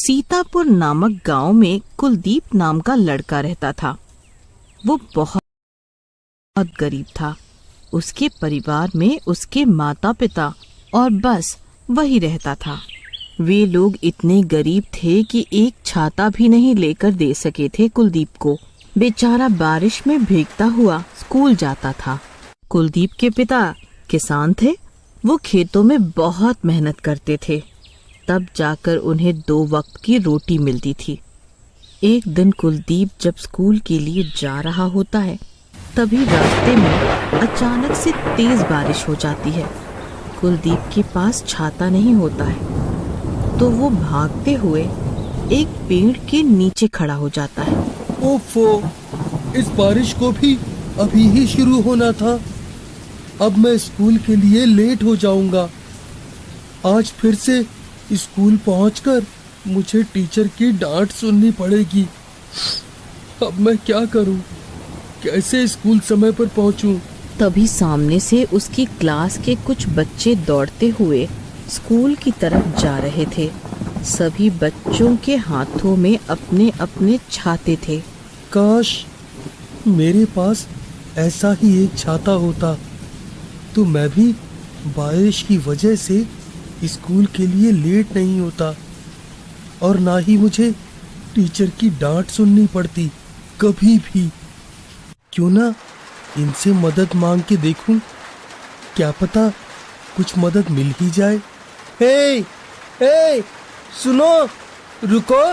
सीतापुर नामक गांव में कुलदीप नाम का लड़का रहता था। वो बहुत गरीब था। उसके परिवार में उसके माता पिता और बस वही रहता था। वे लोग इतने गरीब थे कि एक छाता भी नहीं लेकर दे सके थे कुलदीप को। बेचारा बारिश में भीगता हुआ स्कूल जाता था। कुलदीप के पिता किसान थे। वो खेतों में बहुत मेहनत करते थे, तब जाकर उन्हें 2 वक्त की रोटी मिलती थी। एक दिन कुलदीप जब स्कूल के लिए जा रहा होता है, तभी रास्ते में अचानक से तेज बारिश हो जाती है। कुलदीप के पास छाता नहीं होता है, तो वो भागते हुए एक पेड़ के नीचे खड़ा हो जाता है। ओफो, इस बारिश को भी अभी ही शुरू होना था। अब मैं स्कूल के लिए लेट हो जाऊंगा। आज फिर से स्कूल पहुंचकर मुझे टीचर की डांट सुननी पड़ेगी। अब मैं क्या करूं? कैसे स्कूल समय पर पहुंचूं? तभी सामने से उसकी क्लास के कुछ बच्चे दौड़ते हुए स्कूल की तरफ जा रहे थे। सभी बच्चों के हाथों में अपने अपने छाते थे। काश मेरे पास ऐसा ही एक छाता होता, तो मैं भी बारिश की वजह से स्कूल के लिए लेट नहीं होता और ना ही मुझे टीचर की डांट सुननी पड़ती कभी भी। क्यों ना इनसे मदद मांग के देखूं, क्या पता कुछ मदद मिल ही जाए। हे, हे, सुनो, रुको।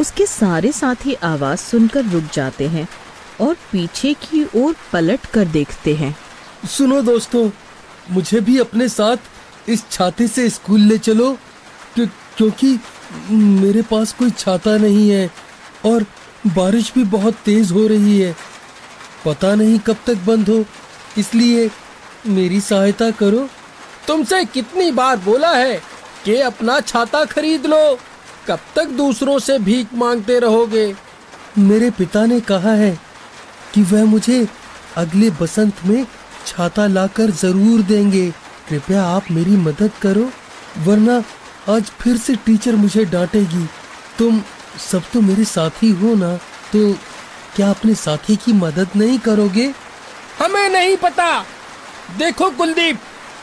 उसके सारे साथी आवाज सुनकर रुक जाते हैं और पीछे की ओर पलट कर देखते हैं। सुनो दोस्तों, मुझे भी अपने साथ इस छाते से स्कूल ले चलो, क्योंकि मेरे पास कोई छाता नहीं है और बारिश भी बहुत तेज हो रही है। पता नहीं कब तक बंद हो, इसलिए मेरी सहायता करो। तुमसे कितनी बार बोला है कि अपना छाता खरीद लो, कब तक दूसरों से भीख मांगते रहोगे? मेरे पिता ने कहा है कि वह मुझे अगले बसंत में छाता लाकर जरूर देंगे। कृपया आप मेरी मदद करो, वरना आज फिर से टीचर मुझे डांटेगी। तुम सब तो मेरे साथी हो ना, तो क्या अपने साथी की मदद नहीं करोगे? हमें नहीं पता। देखो कुलदीप,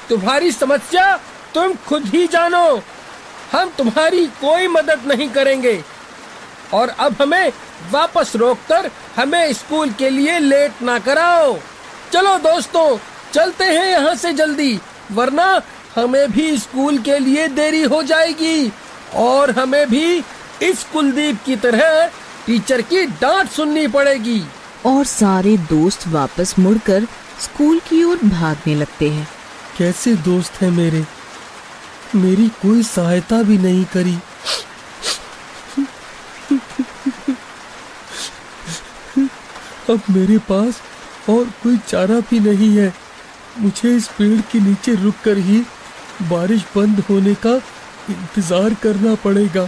तुम्हारी समस्या तुम खुद ही जानो। हम तुम्हारी कोई मदद नहीं करेंगे और अब हमें वापस रोककर हमें स्कूल के लिए लेट ना कराओ। चलो दोस्तों, चलते हैं यहाँ से जल्दी, वरना हमें भी स्कूल के लिए देरी हो जाएगी और हमें भी इस कुलदीप की तरह टीचर की डांट सुननी पड़ेगी। और सारे दोस्त वापस मुड़कर स्कूल की ओर भागने लगते हैं। कैसे दोस्त हैं मेरे, मेरी कोई सहायता भी नहीं करी। अब मेरे पास और कोई चारा भी नहीं है। मुझे इस पेड़ के नीचे रुककर ही बारिश बंद होने का इंतजार करना पड़ेगा।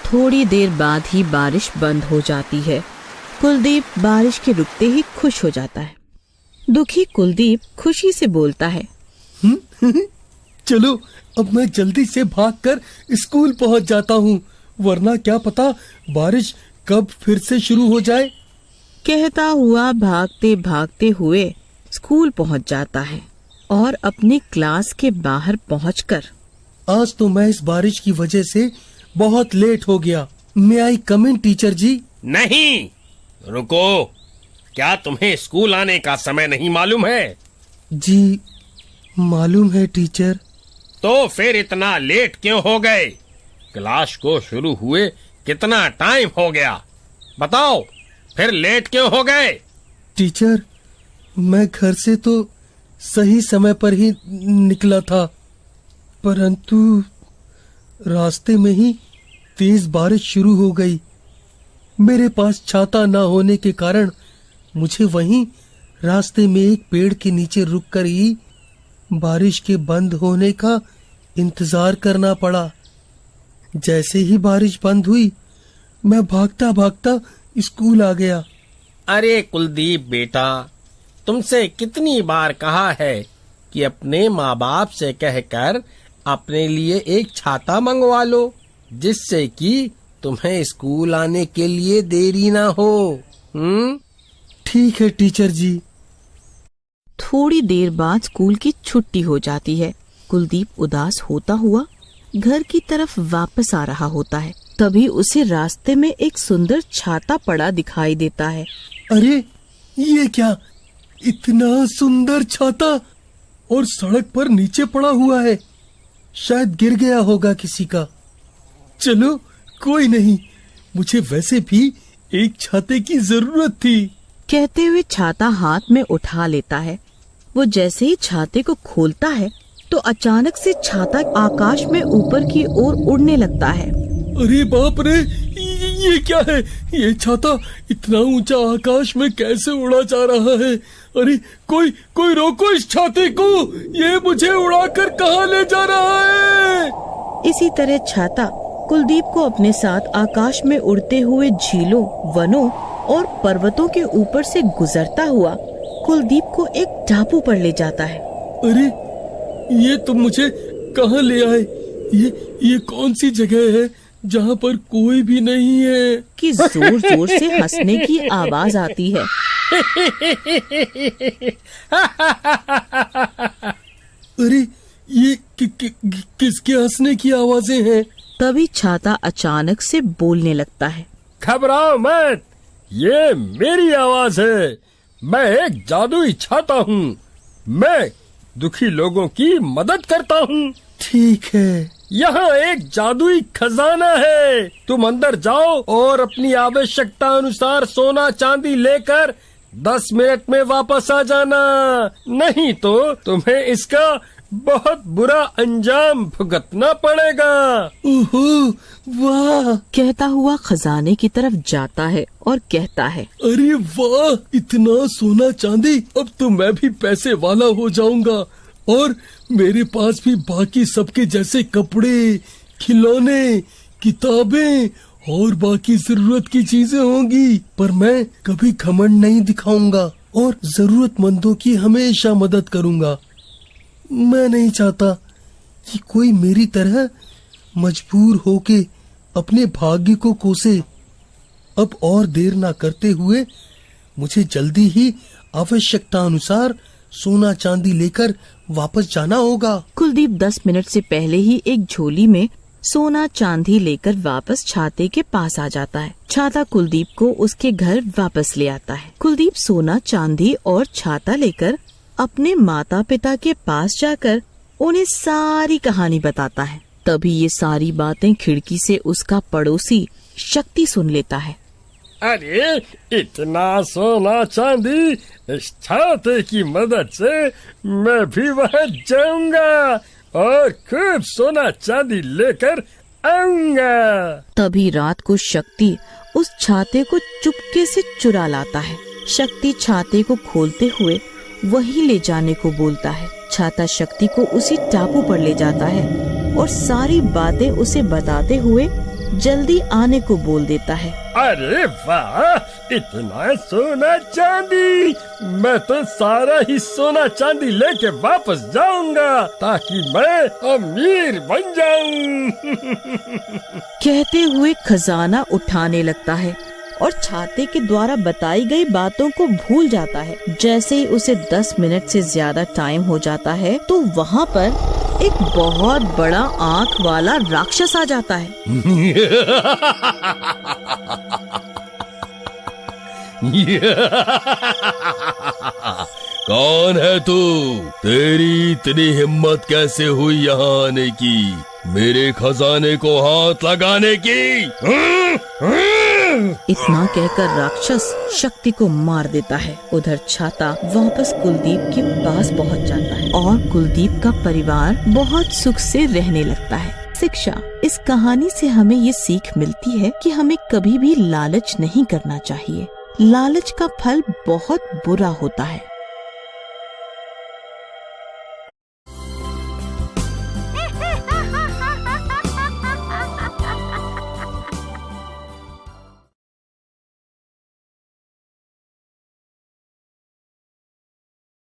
थोड़ी देर बाद ही बारिश बंद हो जाती है। कुलदीप बारिश के रुकते ही खुश हो जाता है। दुखी कुलदीप खुशी से बोलता है, चलो अब मैं जल्दी से भागकर स्कूल पहुंच जाता हूँ, वरना क्या पता बारिश कब फिर से शुरू हो जाए। कहता हुआ भागते भागते हुए स्कूल पहुंच जाता है और अपनी क्लास के बाहर पहुंचकर, आज तो मैं इस बारिश की वजह से बहुत लेट हो गया। मे आई कम इन टीचर जी? नहीं, रुको। क्या तुम्हें स्कूल आने का समय नहीं मालूम है? जी मालूम है टीचर। तो फिर इतना लेट क्यों हो गए? क्लास को शुरू हुए कितना टाइम हो गया? बताओ, फिर लेट क्यों हो गए? टीचर, मैं घर से तो सही समय पर ही निकला था, परंतु रास्ते में ही तेज बारिश शुरू हो गई। मेरे पास छाता ना होने के कारण मुझे वहीं रास्ते में एक पेड़ के नीचे रुककर ही बारिश के बंद होने का इंतजार करना पड़ा। जैसे ही बारिश बंद हुई, मैं भागता भागता स्कूल आ गया। अरे कुलदीप बेटा, तुमसे कितनी बार कहा है कि अपने माँ बाप से कहकर अपने लिए एक छाता मंगवा लो, जिससे कि तुम्हें स्कूल आने के लिए देरी ना हो। ठीक है टीचर जी। थोड़ी देर बाद स्कूल की छुट्टी हो जाती है। कुलदीप उदास होता हुआ घर की तरफ वापस आ रहा होता है। तभी उसे रास्ते में एक सुंदर छाता पड़ा दिखाई देता है। अरे ये क्या, इतना सुंदर छाता और सड़क पर नीचे पड़ा हुआ है। शायद गिर गया होगा किसी का। चलो कोई नहीं, मुझे वैसे भी एक छाते की जरूरत थी। कहते हुए छाता हाथ में उठा लेता है। वो जैसे ही छाते को खोलता है तो अचानक से छाता आकाश में ऊपर की ओर उड़ने लगता है। अरे बाप रे, ये क्या है? ये छाता इतना ऊंचा आकाश में कैसे उड़ा जा रहा है? अरे कोई रोको इस छाते को, ये मुझे उड़ाकर कहाँ ले जा रहा है? इसी तरह छाता कुलदीप को अपने साथ आकाश में उड़ते हुए झीलों, वनों और पर्वतों के ऊपर से गुजरता हुआ कुलदीप को एक टापू पर ले जाता है। अरे ये तुम मुझे कहाँ ले आए? ये कौन सी जगह है जहाँ पर कोई भी नहीं है? कि जोर जोर से हंसने की आवाज आती है। अरे ये किसके हंसने की आवाजें हैं? तभी छाता अचानक से बोलने लगता है। घबराओ मत, ये मेरी आवाज है। मैं एक जादुई छाता हूँ। मैं दुखी लोगों की मदद करता हूँ। ठीक है। यहाँ एक जादुई खजाना है। तुम अंदर जाओ और अपनी आवश्यकता अनुसार सोना चांदी लेकर 10 मिनट में वापस आ जाना, नहीं तो तुम्हें इसका बहुत बुरा अंजाम भुगतना पड़ेगा। ओहो वाह! कहता हुआ खजाने की तरफ जाता है और कहता है, अरे वाह, इतना सोना चांदी, अब तो मैं भी पैसे वाला हो जाऊंगा और मेरे पास भी बाकी सबके जैसे कपड़े, खिलौने, किताबें और बाकी जरूरत की चीजें होंगी। पर मैं कभी घमंड नहीं दिखाऊंगा और जरूरतमंदों की हमेशा मदद करूंगा। मैं नहीं चाहता कि कोई मेरी तरह मजबूर होके अपने भाग्य को कोसे। अब और देर ना करते हुए मुझे जल्दी ही आवश्यकता अनुसार सोना चांदी लेकर वापस जाना होगा। कुलदीप 10 मिनट से पहले ही एक झोली में सोना चांदी लेकर वापस छाते के पास आ जाता है। छाता कुलदीप को उसके घर वापस ले आता है। कुलदीप सोना चांदी और छाता लेकर अपने माता पिता के पास जाकर उन्हें सारी कहानी बताता है। तभी ये सारी बातें खिड़की से उसका पड़ोसी शक्ति सुन लेता है। अरे इतना सोना चांदी, इस छाते की मदद से मैं भी वहाँ जाऊंगा और खूब सोना चांदी लेकर आऊंगा। तभी रात को शक्ति उस छाते को चुपके से चुरा लाता है। शक्ति छाते को खोलते हुए वहीं ले जाने को बोलता है। छाता शक्ति को उसी टापू पर ले जाता है और सारी बातें उसे बताते हुए जल्दी आने को बोल देता है। अरे वाह, इतना सोना चांदी, मैं तो सारा ही सोना चांदी लेके वापस जाऊंगा ताकि मैं अमीर बन जाऊं। कहते हुए खजाना उठाने लगता है और छाते के द्वारा बताई गई बातों को भूल जाता है। जैसे ही उसे 10 मिनट से ज्यादा टाइम हो जाता है तो वहाँ पर एक बहुत बड़ा आँख वाला राक्षस आ जाता है। कौन है तू? तेरी इतनी हिम्मत कैसे हुई यहाँ आने की, मेरे खजाने को हाथ लगाने की? इतना कहकर राक्षस शक्ति को मार देता है। उधर छाता वापस कुलदीप के पास पहुंच जाता है और कुलदीप का परिवार बहुत सुख से रहने लगता है। शिक्षा: इस कहानी से हमें ये सीख मिलती है कि हमें कभी भी लालच नहीं करना चाहिए। लालच का फल बहुत बुरा होता है।